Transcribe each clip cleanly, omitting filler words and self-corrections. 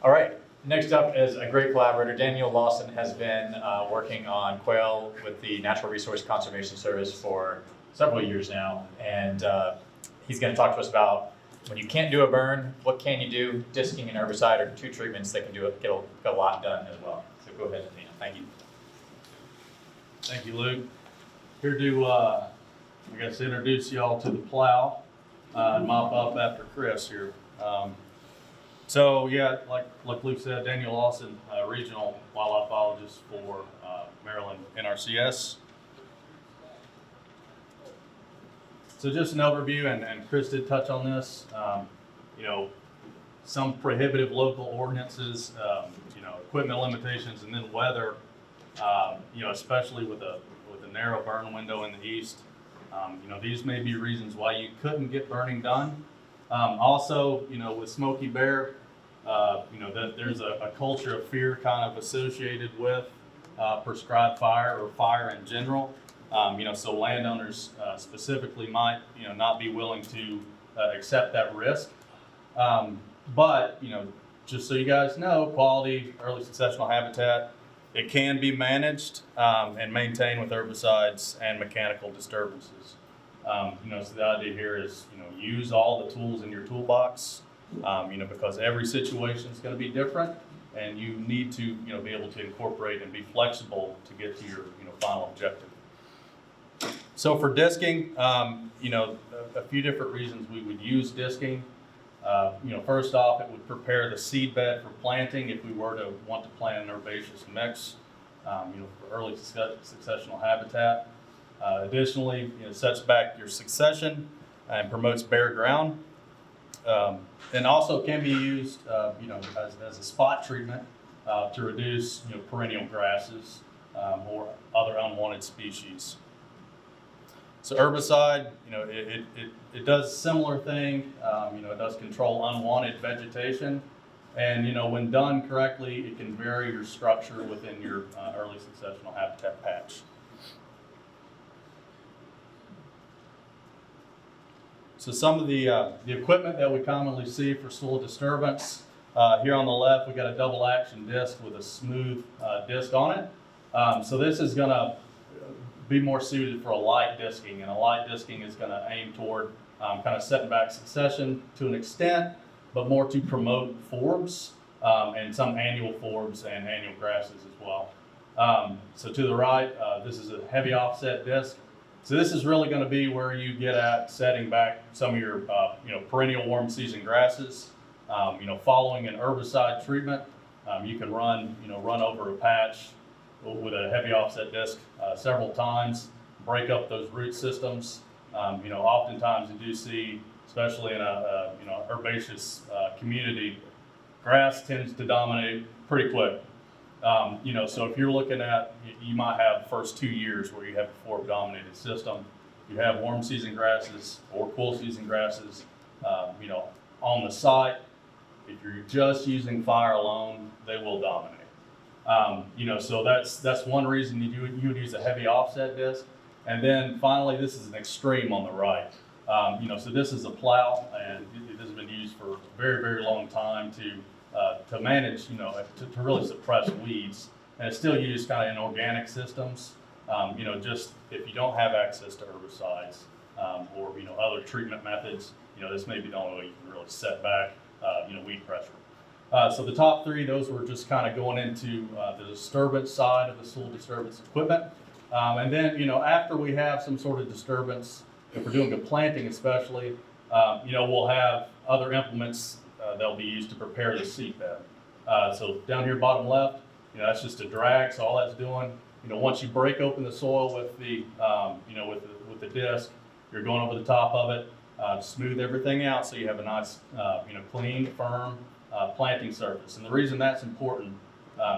All right, next up is a great collaborator. Daniel Lawson has been working on quail with the Natural Resource Conservation Service for several years now, and he's going to talk to us about when you can't do a burn, what can you do? Disking and herbicide are two treatments that can get a lot done as well. So go ahead, Daniel. Thank you. Thank you, Luke. Here to, I guess, introduce y'all to the plow and mop up after Chris here. So yeah, like Luke said, Daniel Lawson, regional wildlife biologist for Maryland NRCS. So just an overview, and Chris did touch on this. You know, some prohibitive local ordinances, you know, equipment limitations, and then weather. You know, especially with a narrow burn window in the east. You know, these may be reasons why you couldn't get burning done. Also, you know, with Smoky Bear, you know, that there's a culture of fear kind of associated with prescribed fire or fire in general. You know, so landowners specifically might, you know, not be willing to accept that risk. But, you know, just so you guys know, quality early successional habitat, it can be managed and maintained with herbicides and mechanical disturbances. You know, so the idea here is, you know, use all the tools in your toolbox, you know, because every situation is going to be different, and you need to, you know, be able to incorporate and be flexible to get to your, you know, final objective. So for disking, you know, a few different reasons we would use disking. You know, first off, it would prepare the seed bed for planting if we were to want to plant an herbaceous mix, you know, for early successional habitat. Additionally, you know, sets back your succession and promotes bare ground. And also can be used, you know, as a spot treatment to reduce, you know, perennial grasses or other unwanted species. So herbicide, you know, it does a similar thing. You know, it does control unwanted vegetation, and you know, when done correctly, it can vary your structure within your early successional habitat patch. So some of the equipment that we commonly see for soil disturbance. Here on the left, we got a double action disc with a smooth disc on it. So this is going to be more suited for a light disking, and a light disking is going to aim toward kind of setting back succession to an extent, but more to promote forbs and some annual forbs and annual grasses as well. So to the right, this is a heavy offset disc. So this is really going to be where you get at setting back some of your you know, perennial warm season grasses. You know, following an herbicide treatment, you can run over a patch with a heavy offset disc several times, break up those root systems. You know, oftentimes you do see, especially in a you know, herbaceous community, grass tends to dominate pretty quick. You know, so if you're looking at, you might have the first 2 years where you have a forb dominated system. You have warm season grasses or cool season grasses, you know, on the site. If you're just using fire alone, they will dominate. You know, so that's one reason you would use a heavy offset disc. And then finally, this is an extreme on the right. You know, so this is a plow, and it has been used for a very, very long time to manage, you know, to really suppress weeds. And it's still used kind of in organic systems. You know, just if you don't have access to herbicides or, you know, other treatment methods, you know, this may be the only way you can really set back, you know, weed pressure. So the top three, those were just kind of going into the disturbance side of the soil disturbance equipment. And then, you know, after we have some sort of disturbance, if we're doing a planting especially, you know, we'll have other implements that'll be used to prepare the seed bed. So down here bottom left, you know, that's just a drag. So all that's doing, you know, once you break open the soil with the, you know, with the disc, you're going over the top of it to smooth everything out so you have a nice, you know, clean, firm, planting surface. And the reason that's important,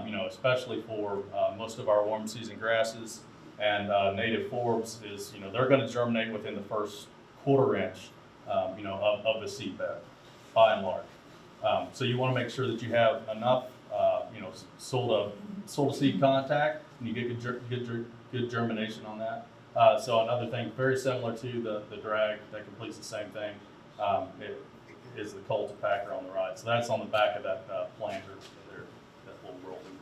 you know, especially for most of our warm season grasses and native forbs is, you know, they're going to germinate within the first quarter inch, you know, of the seed bed, by and large. So you want to make sure that you have enough, you know, soil to seed contact, and you get good germination on that. So another thing very similar to the drag that completes the same thing. is the cultipacker on the right. So that's on the back of that planter there, that little rolling wheel.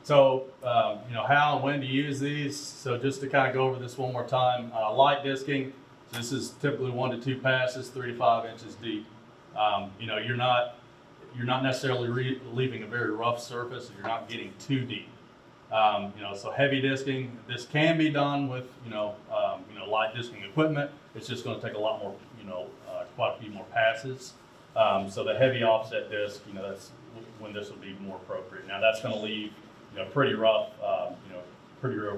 So, how and when to use these. So just to kind of go over this one more time, light disking, this is typically 1 to 2 passes, 3 to 5 inches deep. You're not necessarily leaving a very rough surface if you're not getting too deep. So heavy disking, this can be done with, light disking equipment. It's just going to take a lot more, quite a few more passes. So the heavy offset disc, that's when this will be more appropriate. Now that's going to leave, pretty rough,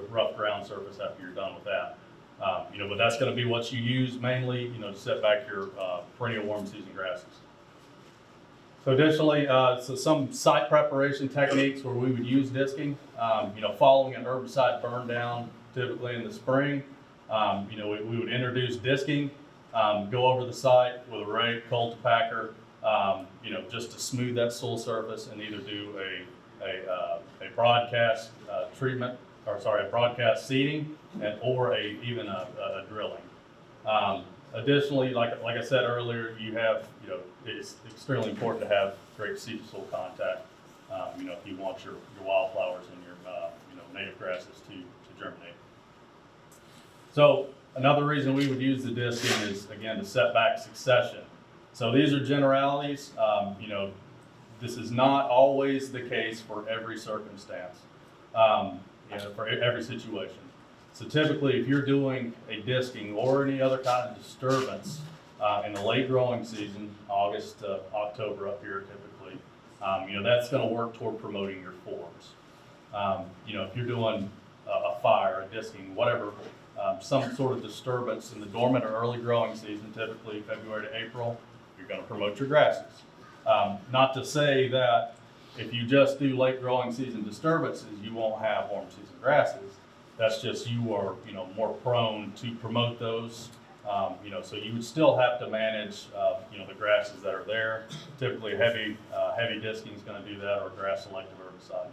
rough ground surface after you're done with that. But that's going to be what you use mainly, to set back your perennial warm season grasses. So additionally, so some site preparation techniques where we would use disking, following an herbicide burn down, typically in the spring, we would introduce disking, go over the site with a rake, cultipacker, just to smooth that soil surface and either do a broadcast treatment, a broadcast seeding, or even a drilling. Additionally, like I said earlier, you have, it's extremely important to have great seed to soil contact. If you want your wildflowers and your native grasses to germinate. So another reason we would use the disking is, again, to set back succession. So these are generalities. This is not always the case for every circumstance, for every situation. So typically, if you're doing a disking or any other kind of disturbance in the late growing season, August to October up here typically, that's going to work toward promoting your forms. If you're doing a fire, a disking, whatever, some sort of disturbance in the dormant or early growing season, typically February to April, you're going to promote your grasses. Not to say that if you just do late growing season disturbances, you won't have warm season grasses. That's just you are, more prone to promote those. So you would still have to manage, the grasses that are there. Typically, heavy disking is going to do that, or grass selective herbicide.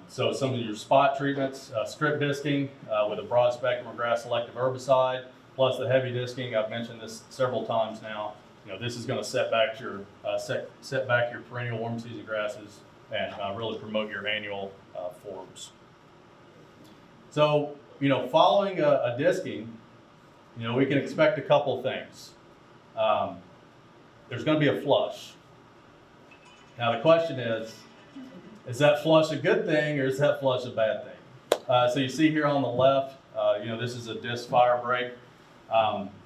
So some of your spot treatments, strip disking with a broad spectrum of grass selective herbicide, plus the heavy disking. I've mentioned this several times now. This is going to set back your perennial warm season grasses and really promote your annual forms. So, following a disking, we can expect a couple things. There's going to be a flush. Now the question is that flush a good thing or is that flush a bad thing? So you see here on the left, this is a disc fire break.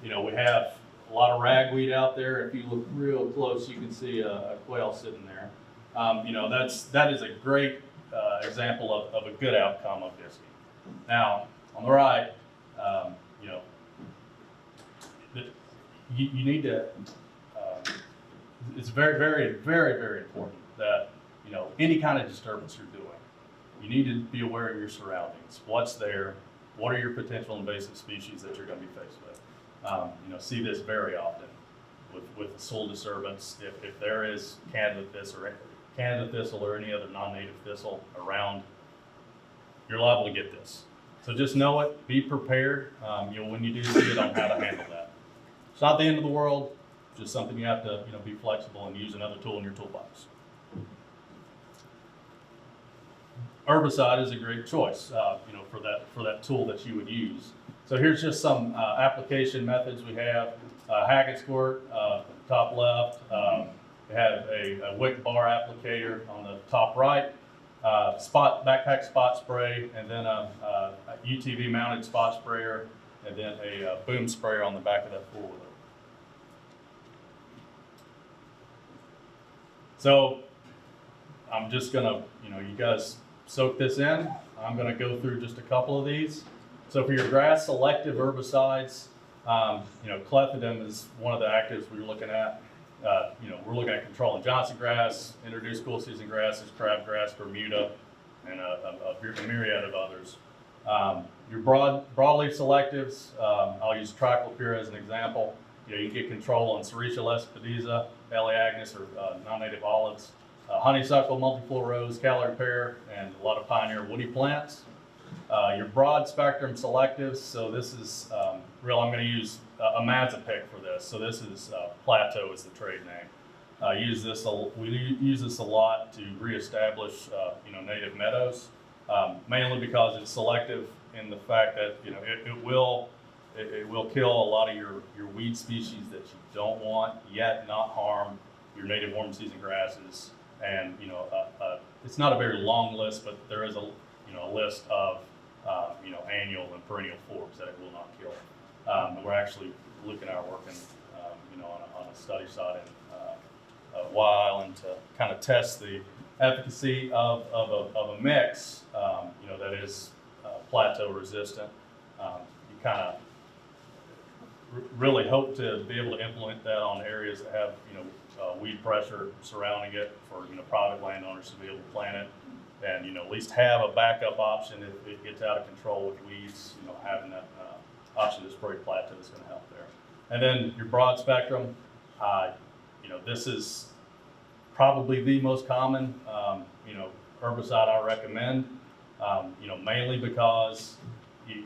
We have a lot of ragweed out there. If you look real close, you can see a quail sitting there. That is a great example of a good outcome of disking. Now, on the right, you need to, it's very, very, very, very important that, any kind of disturbance you're doing, you need to be aware of your surroundings. What's there? What are your potential invasive species that you're going to be faced with? See this very often with the soil disturbance. If there is Canada thistle or any other non-native thistle around, you're liable to get this. So just know it, be prepared, when you do see it on how to handle that. It's not the end of the world, just something you have to, be flexible and use another tool in your toolbox. Herbicide is a great choice, for that tool that you would use. So here's just some application methods we have. Hackett squirt, top left. We have a wick bar applicator on the top right. Backpack spot spray, and then a UTV mounted spot sprayer, and then a boom sprayer on the back of that four-wheeler. So I'm just gonna, you guys soak this in. I'm gonna go through just a couple of these. So for your grass selective herbicides, clethodim is one of the actives we're looking at. We're looking at controlling Johnson grass, introduced cool season grasses, crabgrass, Bermuda, and a myriad of others. Your broadleaf selectives, I'll use triclopyr as an example. You can get control on Serratia lespedeza, Elaeagnus, or non-native olives, honeysuckle, multiflora rose, Callery pear, and a lot of pioneer woody plants. Your broad spectrum selectives, so this is I'm going to use a Mazapic for this. So this is Plateau is the trade name. We use this a lot to reestablish native meadows, mainly because it's selective in the fact that it will kill a lot of your weed species that you don't want, yet not harm your native warm season grasses. And it's not a very long list, but there is a list of annual and perennial forbs that it will not kill. And we're actually looking at working on a study site in Wild Island to kind of test the efficacy of a mix that is plateau resistant. You kind of really hope to be able to implement that on areas that have weed pressure surrounding it for private landowners to be able to plant it, and at least have a backup option if it gets out of control with weeds. Having that option to spray plateau is going to help there. And then your broad spectrum, this is probably the most common herbicide I recommend. Mainly because you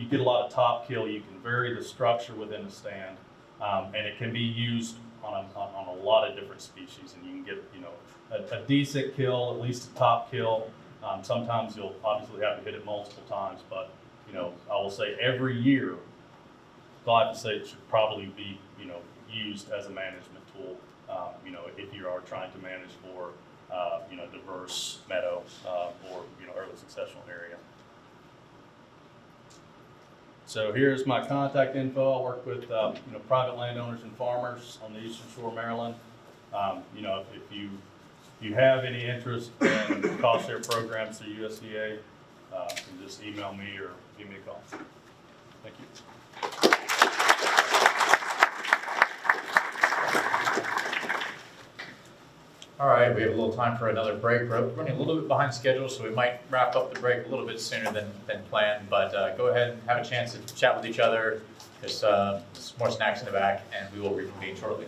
get a lot of top kill. You can vary the structure within the stand, and it can be used on a lot of different species, and you can get a decent kill, at least a top kill. Sometimes you'll obviously have to hit it multiple times, but I will say every year glyphosate should probably be used as a management tool. If you are trying to manage for diverse meadow or early successional area. So here's my contact info. I work with private landowners and farmers on the Eastern Shore of Maryland. If you have any interest in cost share programs through USDA, you can just email me or give me a call. Thank you. All right, we have a little time for another break. We're running a little bit behind schedule, so we might wrap up the break a little bit sooner than planned. But go ahead and have a chance to chat with each other. There's some more snacks in the back, and we will reconvene shortly.